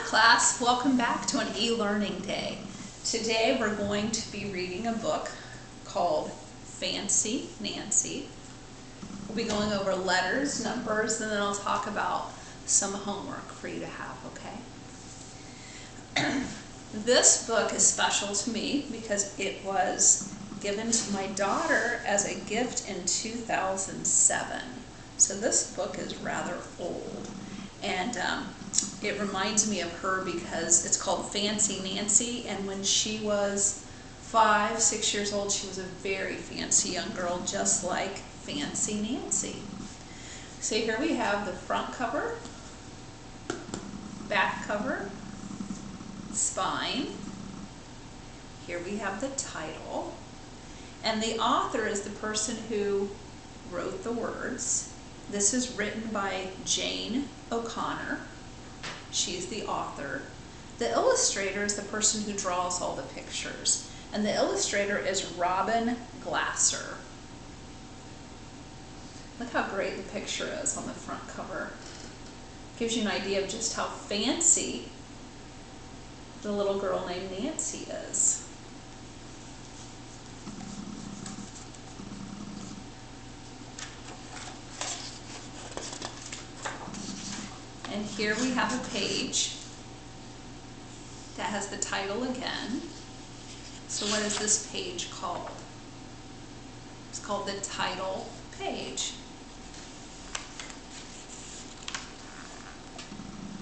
class, welcome back to an e-learning day. Today we're going to be reading a book called Fancy Nancy. We'll be going over letters, numbers, and then I'll talk about some homework for you to have, okay? This book is special to me because it was given to my daughter as a gift in 2007. So this book is rather old, and it reminds me of her because it's called Fancy Nancy, and when she was 5, 6 years old, she was a very fancy young girl, just like Fancy Nancy. So here we have the front cover, back cover, spine. Here we have the title, and the author is the person who wrote the words. This is written by Jane O'Connor. She's the author. The illustrator is the person who draws all the pictures, and the illustrator is Robin Glasser. Look how great the picture is on the front cover. Gives you an idea of just how fancy the little girl named Nancy is. And here we have a page that has the title again. So what is this page called? It's called the title page.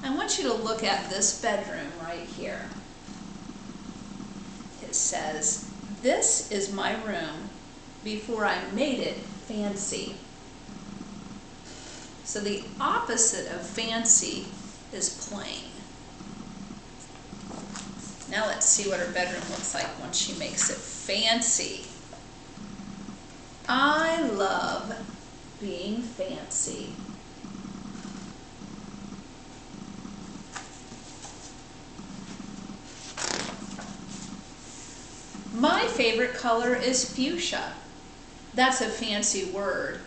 I want you to look at this bedroom right here. It says, "This is my room before I made it fancy." So the opposite of fancy is plain. Now let's see what her bedroom looks like when she makes it fancy. I love being fancy. My favorite color is fuchsia. That's a fancy word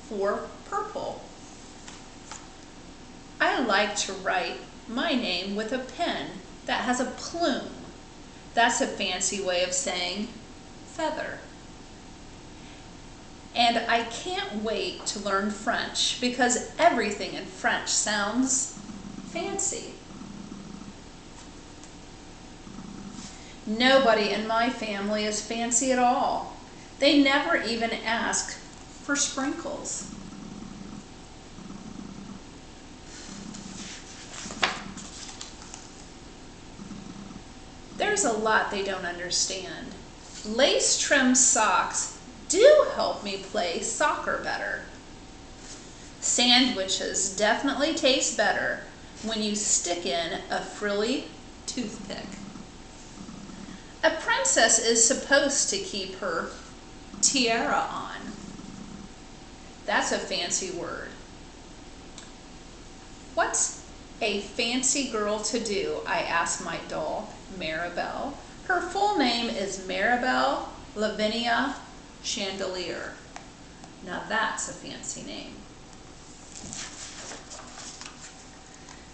for purple. I like to write my name with a pen that has a plume. That's a fancy way of saying feather. And I can't wait to learn French because everything in French sounds fancy. Nobody in my family is fancy at all. They never even ask for sprinkles. There's a lot they don't understand. Lace trim socks do help me play soccer better. Sandwiches definitely taste better when you stick in a frilly toothpick. A princess is supposed to keep her tiara on. That's a fancy word. What's a fancy girl to do? I asked my doll, Maribel. Her full name is Maribel Lavinia Chandelier. Now that's a fancy name.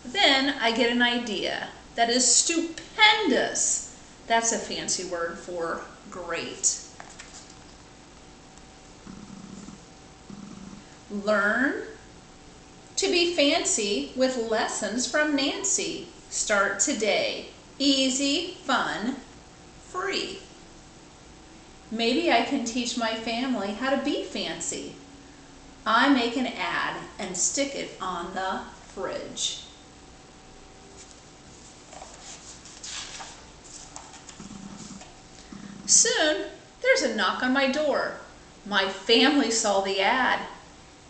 Then I get an idea that is stupendous. That's a fancy word for great. Learn to be fancy with lessons from Nancy. Start today. Easy, fun, free. Maybe I can teach my family how to be fancy. I make an ad and stick it on the fridge. Soon, there's a knock on my door. My family saw the ad.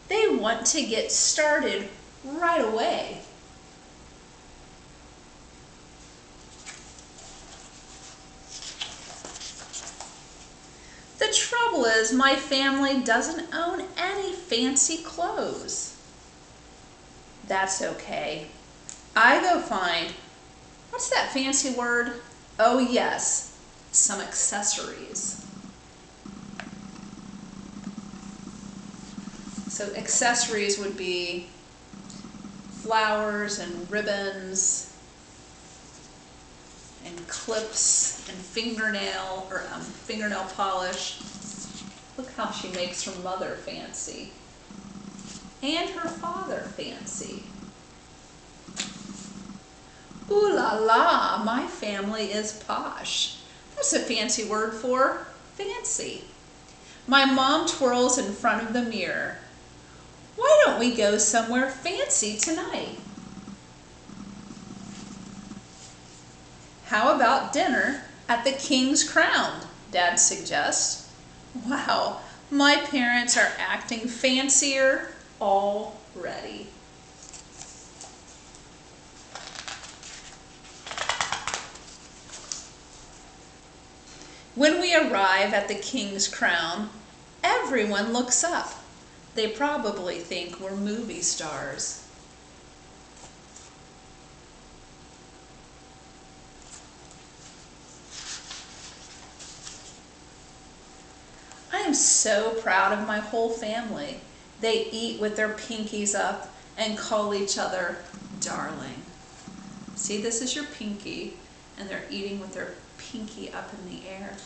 They want to get started right away. The trouble is, my family doesn't own any fancy clothes. That's okay. I go find, what's that fancy word? Oh yes, some accessories. So accessories would be flowers and ribbons, and clips and fingernail polish. Look how she makes her mother fancy and her father fancy. Ooh la la, my family is posh. That's a fancy word for fancy. My mom twirls in front of the mirror. Why don't we go somewhere fancy tonight? How about dinner at the King's Crown? Dad suggests. Wow, my parents are acting fancier already. When we arrive at the King's Crown, everyone looks up. They probably think we're movie stars. I am so proud of my whole family. They eat with their pinkies up and call each other darling. See, this is your pinky, and they're eating with their pinky up in the air.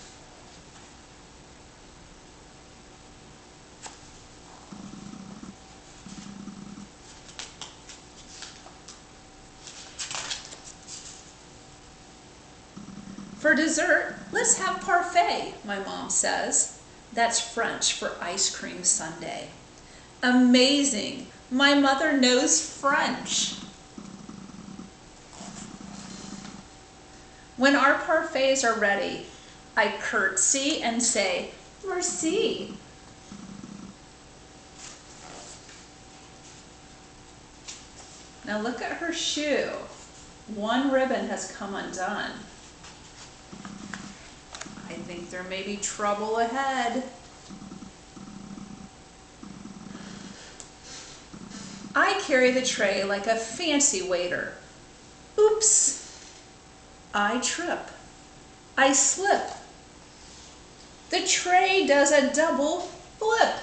For dessert, let's have parfait, my mom says. That's French for ice cream sundae. Amazing! My mother knows French. When our parfaits are ready, I curtsy and say, merci. Now look at her shoe. One ribbon has come undone. I think there may be trouble ahead. I carry the tray like a fancy waiter. Oops! I trip. I slip. The tray does a double flip.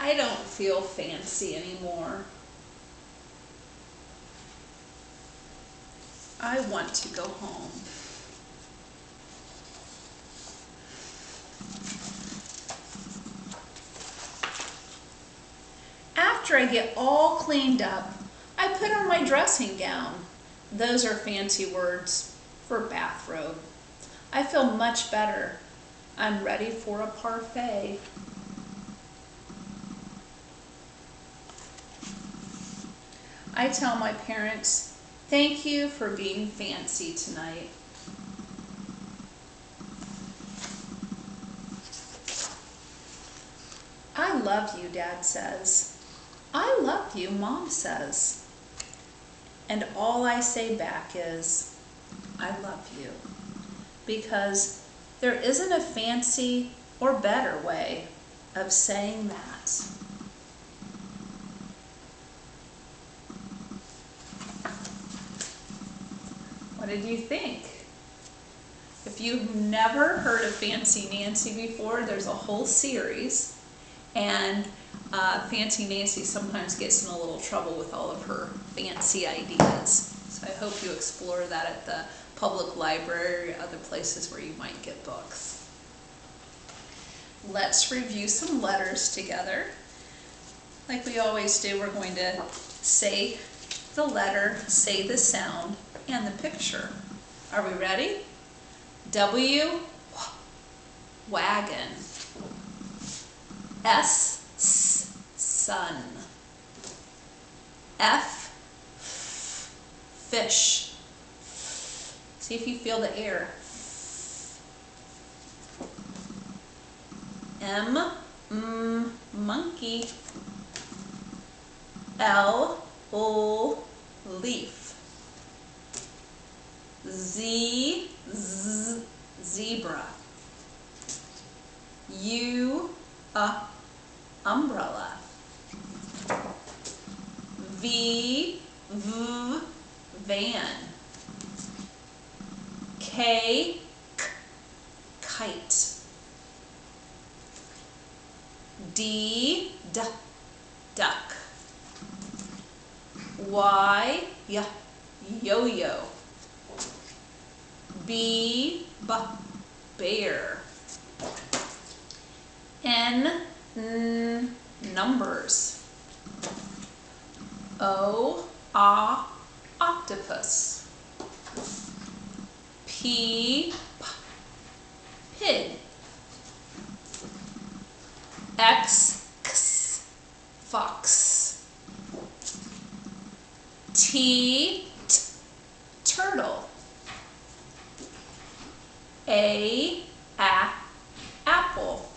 I don't feel fancy anymore. I want to go home. After I get all cleaned up, I put on my dressing gown. Those are fancy words for bathrobe. I feel much better. I'm ready for a parfait. I tell my parents, thank you for being fancy tonight. I love you, Dad says. I love you, Mom says. And all I say back is, I love you. Because there isn't a fancy or better way of saying that. What did you think? If you've never heard of Fancy Nancy before, there's a whole series. And Fancy Nancy sometimes gets in a little trouble with all of her fancy ideas. So I hope you explore that at the public library or other places where you might get books. Let's review some letters together. Like we always do, we're going to say the letter, say the sound, and the picture. Are we ready? W, wagon. S, sun. F, fish. See if you feel the air. M, monkey. L, leaf. Z, zebra. U, umbrella. V, van. K, kite. D, duck. Y, yo-yo. B, bear. N, numbers. O, octopus. P, pig. X, fox. T, turtle. A, apple.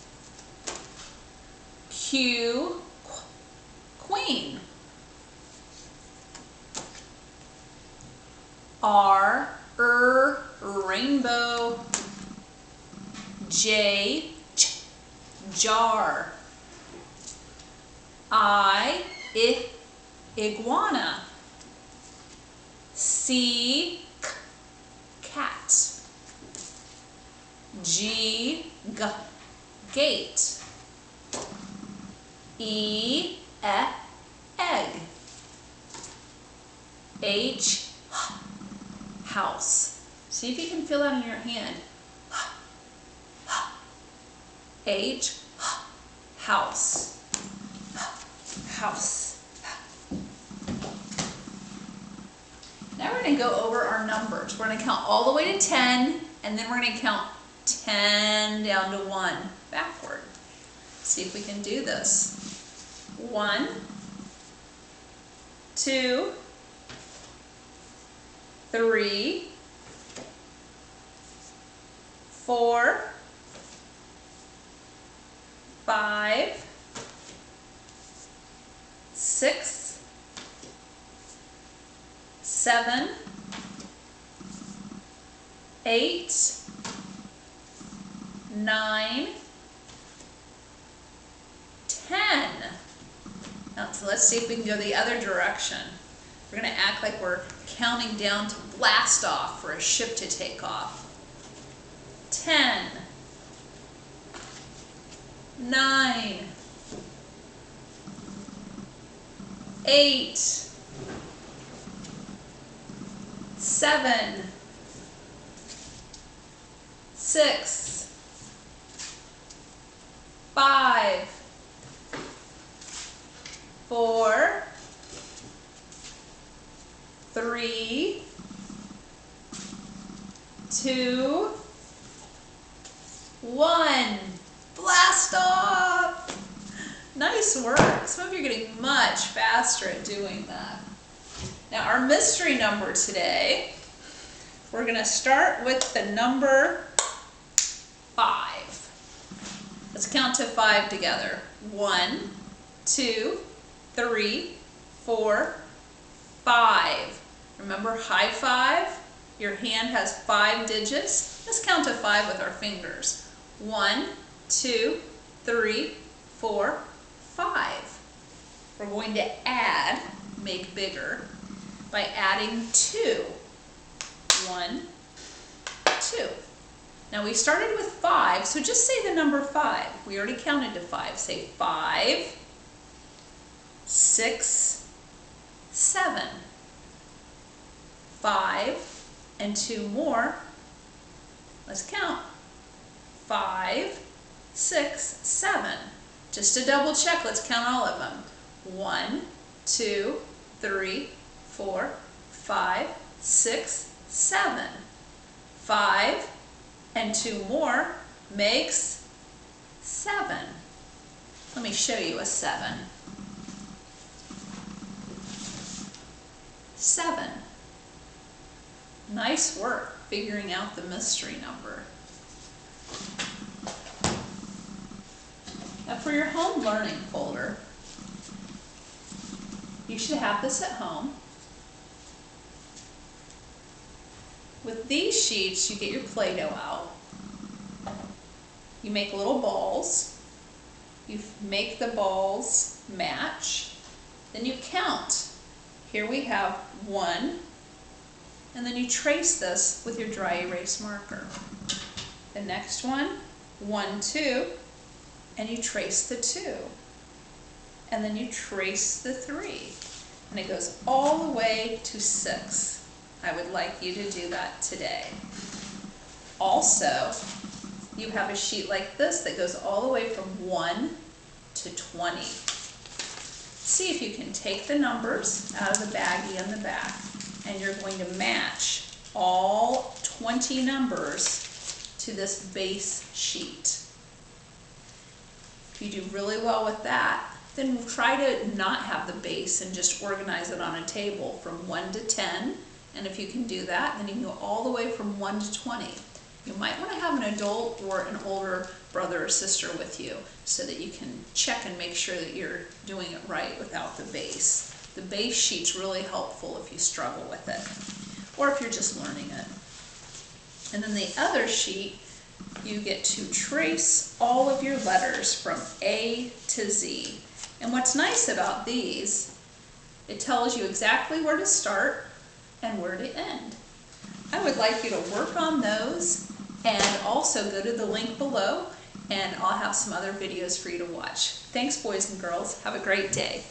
Q, queen. R, rainbow. J, jar. I, iguana. C, cat. G, gate. E, egg. H, house. See if you can feel that in your hand. H, house. House. Now we're going to go over our numbers. We're going to count all the way to 10, and then we're going to count 10 down to 1 backward. See if we can do this. 1, 2, 3, 4, 5, 6, 7, 8, 9, 10. Now, so let's see if we can go the other direction. We're going to act like we're counting down to blast off for a ship to take off. 10, 9, 8, 7, 6, 5, 4, 3, 2, 1. Blast off! Nice work. Some of you are getting much faster at doing that. Now our mystery number today, we're going to start with the number 5. Let's count to 5 together. 1, 2, 3, 4, 5. Remember, high five? Your hand has 5 digits. Let's count to 5 with our fingers. 1, 2, 3, 4, 5. We're going to add, make bigger, by adding 2. 1, 2. Now we started with 5, so just say the number 5. We already counted to 5. Say 5, 6, 7. 5 and 2 more. Let's count. 5, 6, 7. Just to double check, let's count all of them. 1, 2, 3, 4, 5, 6, 7. 5 and 2 more makes 7. Let me show you a 7. 7. Nice work figuring out the mystery number. Now for your home learning folder, you should have this at home. With these sheets, you get your Play-doh out. You make little balls. You make the balls match. Then you count. Here we have 1, and then you trace this with your dry erase marker. The next one, 1, 2, and you trace the 2, and then you trace the 3, and it goes all the way to 6. I would like you to do that today. Also, you have a sheet like this that goes all the way from 1 to 20. See if you can take the numbers out of the baggie on the back, and you're going to match all 20 numbers to this base sheet. If you do really well with that, then try to not have the base and just organize it on a table from 1 to 10. And if you can do that, then you can go all the way from 1 to 20. You might want to have an adult or an older brother or sister with you so that you can check and make sure that you're doing it right without the base. The base sheet's really helpful if you struggle with it, or if you're just learning it. And then the other sheet, you get to trace all of your letters from A to Z. And what's nice about these, it tells you exactly where to start and where to end. I would like you to work on those, and also go to the link below, and I'll have some other videos for you to watch. Thanks, boys and girls. Have a great day.